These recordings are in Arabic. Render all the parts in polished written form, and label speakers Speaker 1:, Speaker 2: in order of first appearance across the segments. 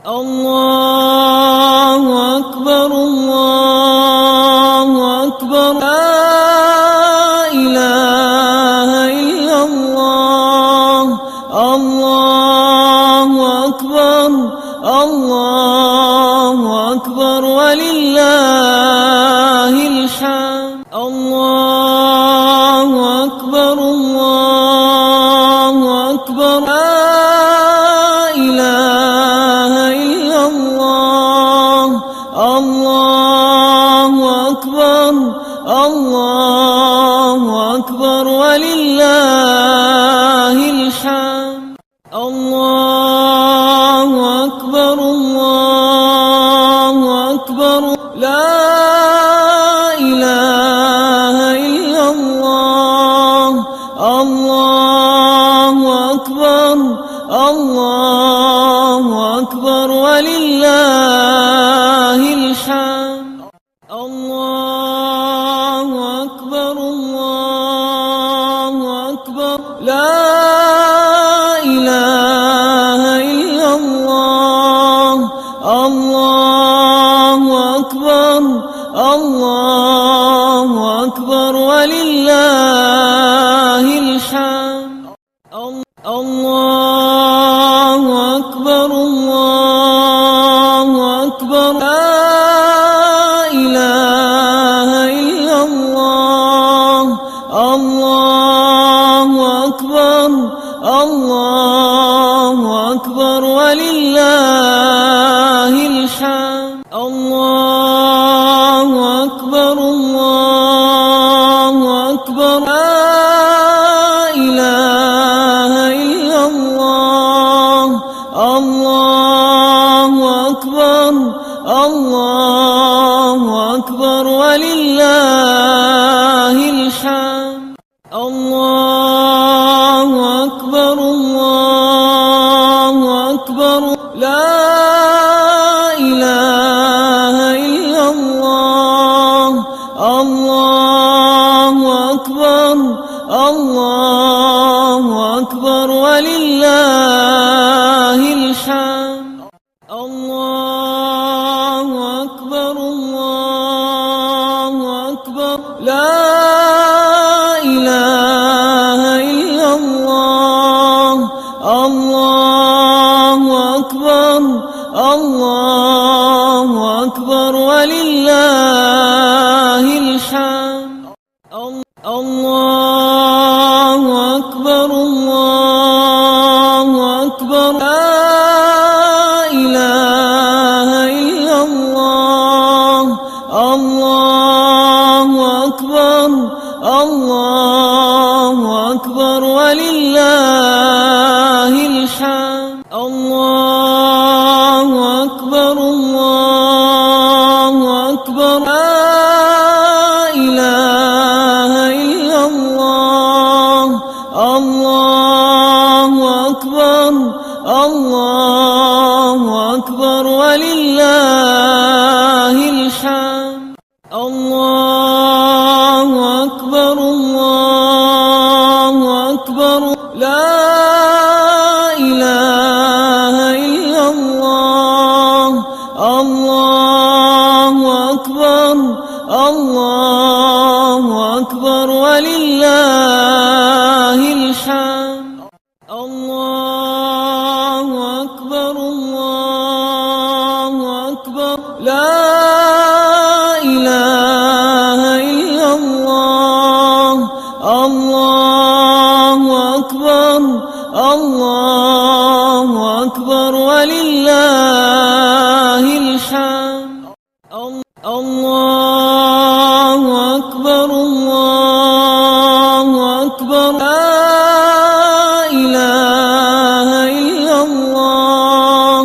Speaker 1: الله أكبر الله أكبر لا إله إلا الله الله أكبر الله أكبر ولله الحمد الله أكبر الله أكبر لا إله إلا الله الله أكبر الله أكبر ولله الحمد الله أكبر الله أكبر لا إله إلا الله الله أكبر الله أكبر ولله الحمد الله أكبر الله أكبر لا إله إلا الله الله أكبر الله أكبر ولله الحمد الله أكبر الله أكبر لا إله إلا الله الله أكبر الله أكبر ولله الحمد الله أكبر الله أكبر لا إله إلا الله الله أكبر الله أكبر ولله الحمد الله أكبر الله أكبر لا إله إلا الله الله أكبر الله أكبر ولله الحمد الله أكبر الله أكبر لا إله إلا الله الله أكبر الله أكبر ولله الحمد الله أكبر الله أكبر لا إله إلا الله الله أكبر الله أكبر ولله الحمد الله أكبر الله أكبر لا إله إلا الله الله أكبر الله أكبر ولله الحمد الله أكبر الله أكبر لا إله إلا الله الله أكبر الله أكبر ولله الحمد الله أكبر الله أكبر لا إله إلا الله الله أكبر الله أكبر ولله الحمد الله أكبر الله أكبر لا إله إلا الله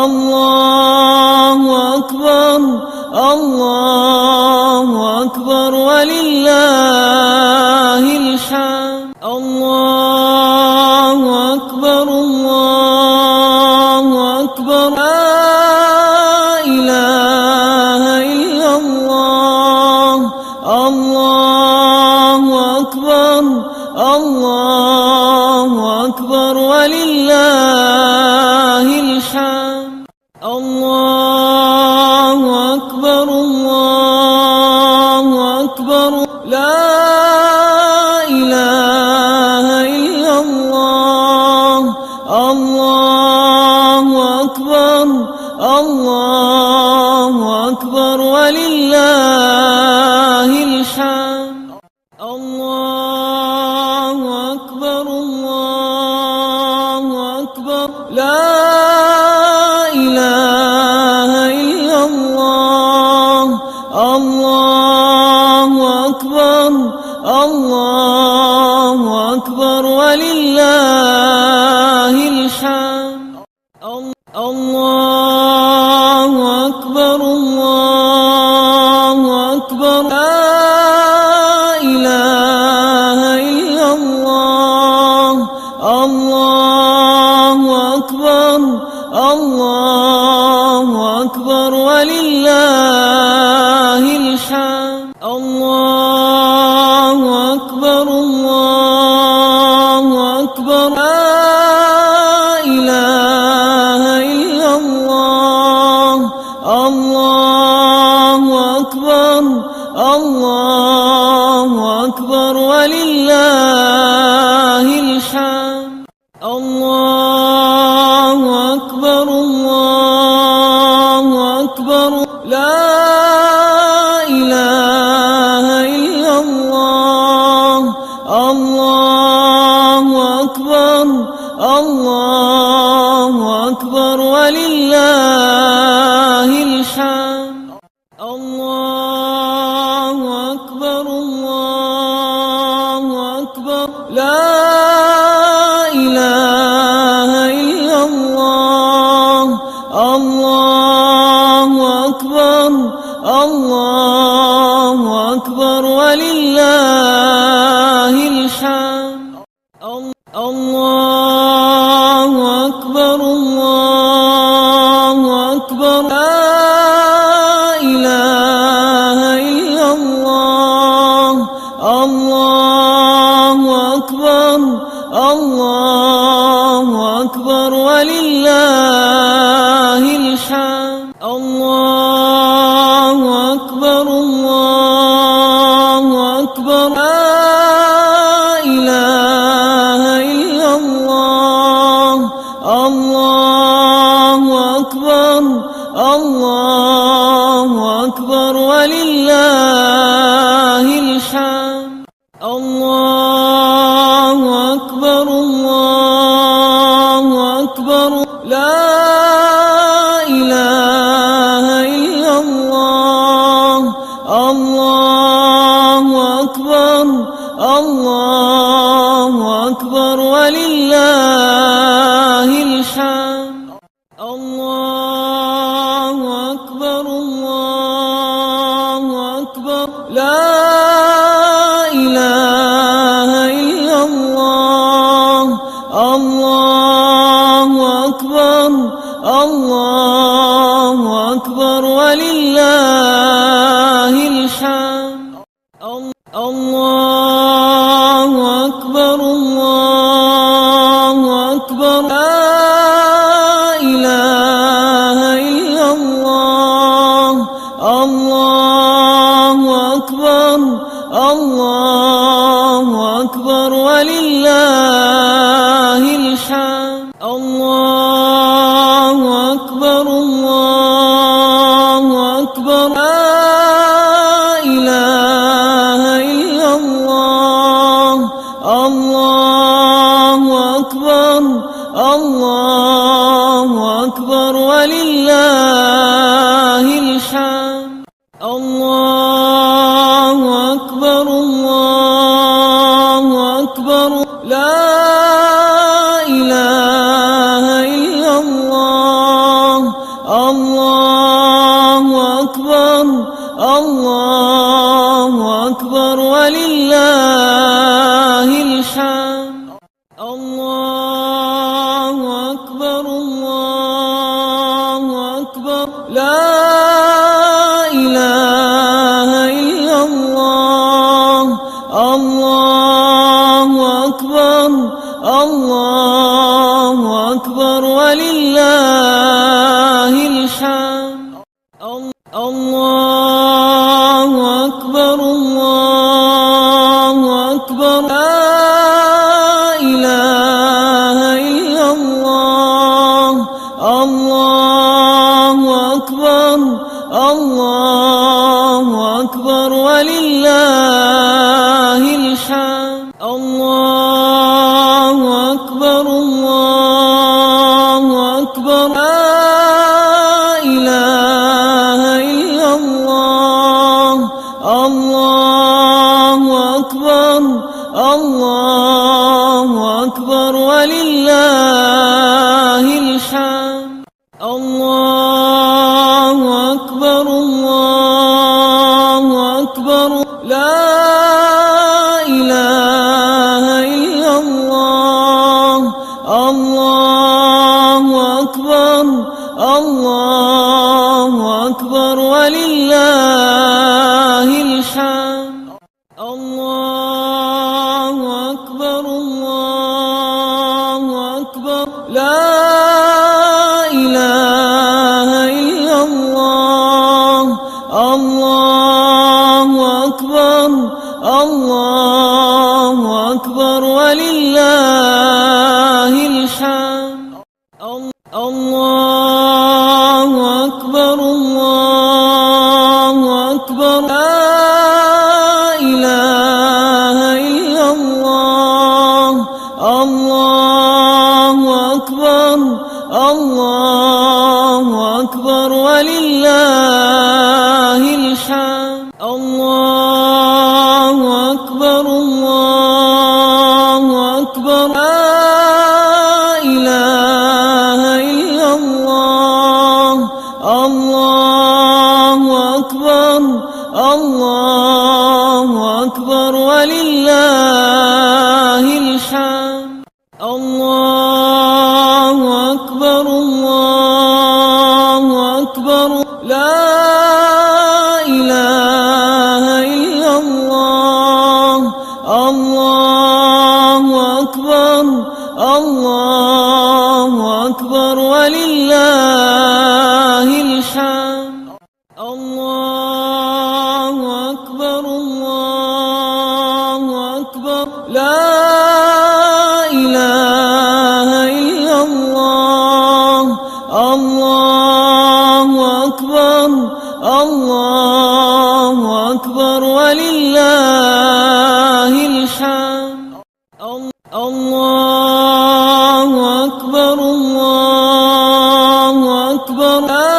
Speaker 1: الله أكبر الله أكبر ولله الحمد الله أكبر الله أكبر لا إله إلا الله الله أكبر الله أكبر ولله الحمد الله أكبر الله أكبر لا إله إلا الله الله أكبر الله أكبر ولله الحمد الله أكبر الله أكبر لا إله إلا الله الله أكبر الله أكبر ولله الحمد الله أكبر الله أكبر لا إله إلا الله الله أكبر الله أكبر ولله الحمد الله أكبر الله أكبر لا إله إلا الله الله أكبر الله أكبر ولله الحمد الله أكبر الله أكبر لا إله إلا الله الله أكبر الله أكبر ولله الحمد الله أكبر الله أكبر لا إله إلا الله الله أكبر الله أكبر ولله الحمد الله أكبر الله أكبر لا إله إلا الله الله أكبر الله أكبر ولله الحمد الله أكبر الله أكبر لا إله إلا الله الله أكبر الله أكبر ولله الحمد الله أكبر الله أكبر لا إله إلا الله الله أكبر الله أكبر ولله الحمد الله أكبر الله أكبر لا إله إلا الله الله أكبر الله أكبر ولله الحمد الله أكبر الله أكبر لا إله إلا الله الله أكبر الله أكبر ولله الحمد الله أكبر الله أكبر لا إله إلا الله الله أكبر الله أكبر ولله الحمد الله أكبر الله أكبر لا إله إلا الله الله أكبر الله أكبر ولله الحمد الله أكبر الله أكبر لا إله إلا الله الله أكبر الله أكبر ولله الله أكبر الله أكبر ولله الحمد الله أكبر الله أكبر لا إله إلا الله الله أكبر الله أكبر ولله الحمد الله أكبر الله أكبر لا إله إلا الله الله أكبر الله أكبر ولله الحمد الله أكبر الله أكبر لا إله إلا الله الله أكبر الله أكبر ولله الحمد الله أكبر الله أكبر لا إله إلا الله الله أكبر الله أكبر ولله الحمد الله أكبر الله أكبر لا إله إلا الله الله أكبر الله أكبر ولله الحمد الله أكبر الله أكبر لا إله إلا الله الله أكبر الله أكبر ولله الحمد الله أكبر الله أكبر لا إله إلا الله الله أكبر الله أكبر ولله الحمد الله أكبر الله أكبر لا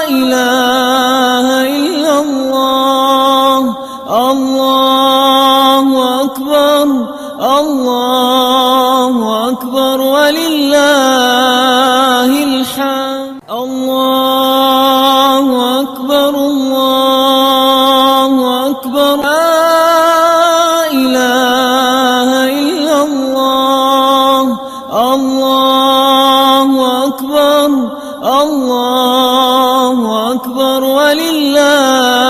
Speaker 1: إله إلا الله الله أكبر الله أكبر ولله الحمد الله أكبر الله أكبر لا إله إلا الله الله أكبر الله أكبر ولله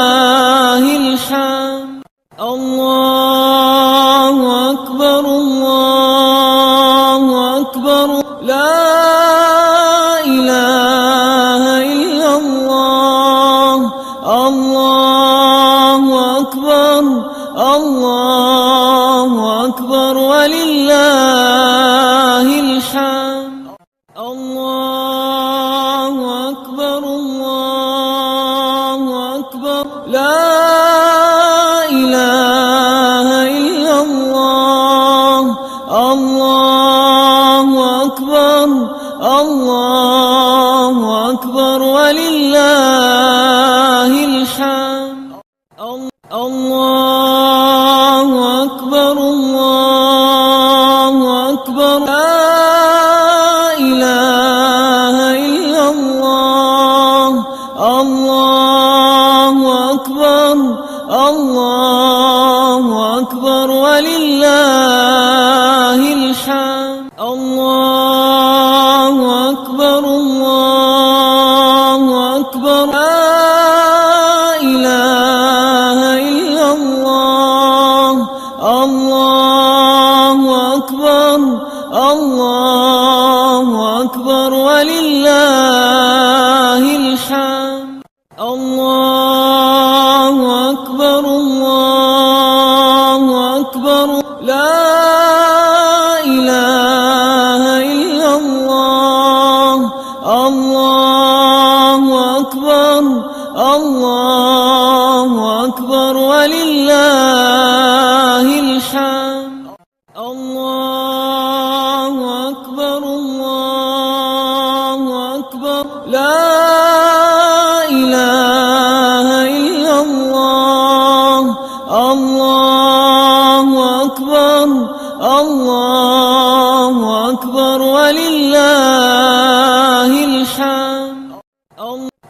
Speaker 1: الحمد الله أكبر الله أكبر لا إله إلا الله الله أكبر الله أكبر ولله الحمد الله أكبر الله أكبر لا الله أكبر الله أكبر ولله الحمد الله أكبر الله أكبر لا إله إلا الله الله أكبر الله أكبر ولله الحمد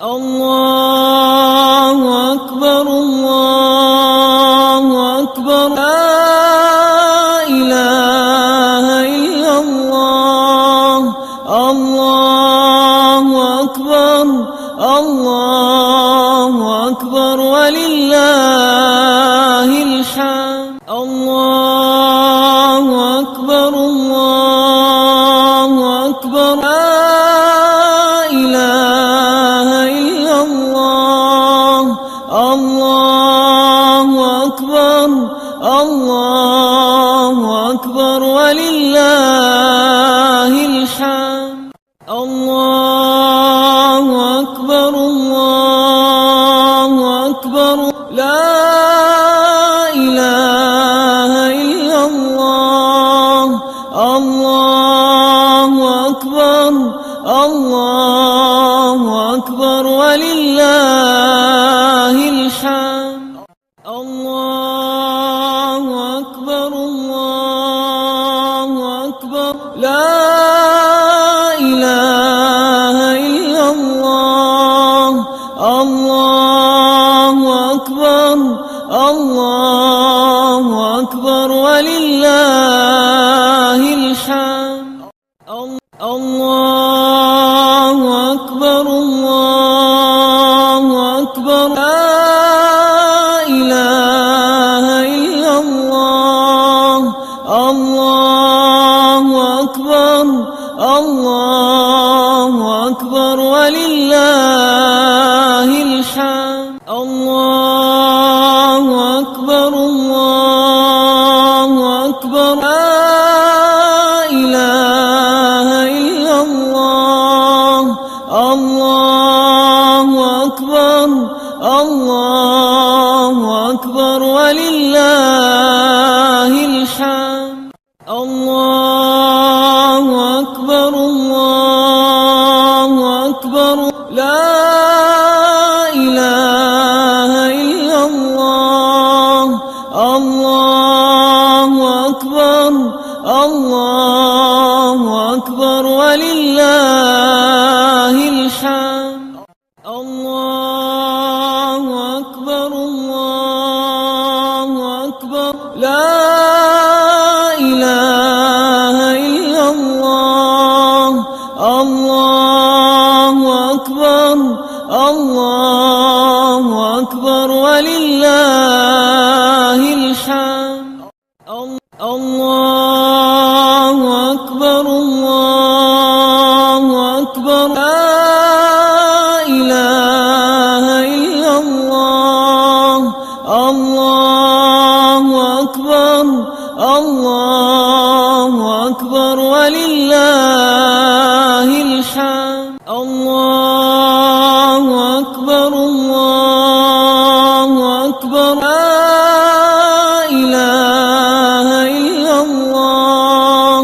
Speaker 1: الله أكبر الله أكبر لا إله إلا الله الله أكبر الله أكبر ولله الحمد الله أكبر الله أكبر لا إله إلا الله الله أكبر الله أكبر ولله الحمد الله أكبر الله أكبر لا إله إلا الله الله أكبر الله أكبر ولله الحمد الله أكبر الله أكبر لا إله إلا الله الله أكبر الله أكبر ولله الحمد الله أكبر الله أكبر لا إله إلا الله الله أكبر الله أكبر ولله الحمد الله أكبر الله أكبر لا إله إلا الله الله أكبر الله أكبر ولله الحمد الله أكبر الله أكبر لا إله إلا الله الله أكبر الله أكبر ولله الحمد الله أكبر الله أكبر لا إله إلا الله الله أكبر الله أكبر ولله الحمد الله أكبر الله أكبر لا إله إلا الله الله أكبر الله أكبر ولله الحمد الله أكبر الله أكبر لا إله إلا الله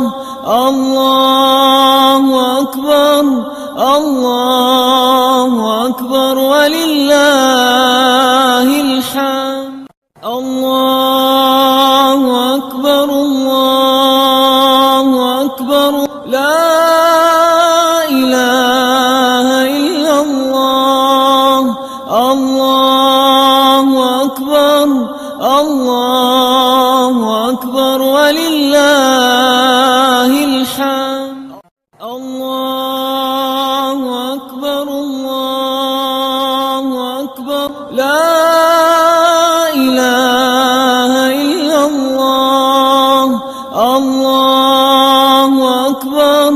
Speaker 1: الله أكبر الله أكبر ولله الحمد الله أكبر الله أكبر لا إله إلا الله الله أكبر الله أكبر ولله الحمد الله أكبر الله أكبر لا إله إلا الله الله أكبر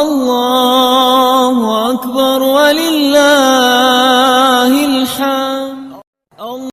Speaker 1: الله أكبر ولله الحمد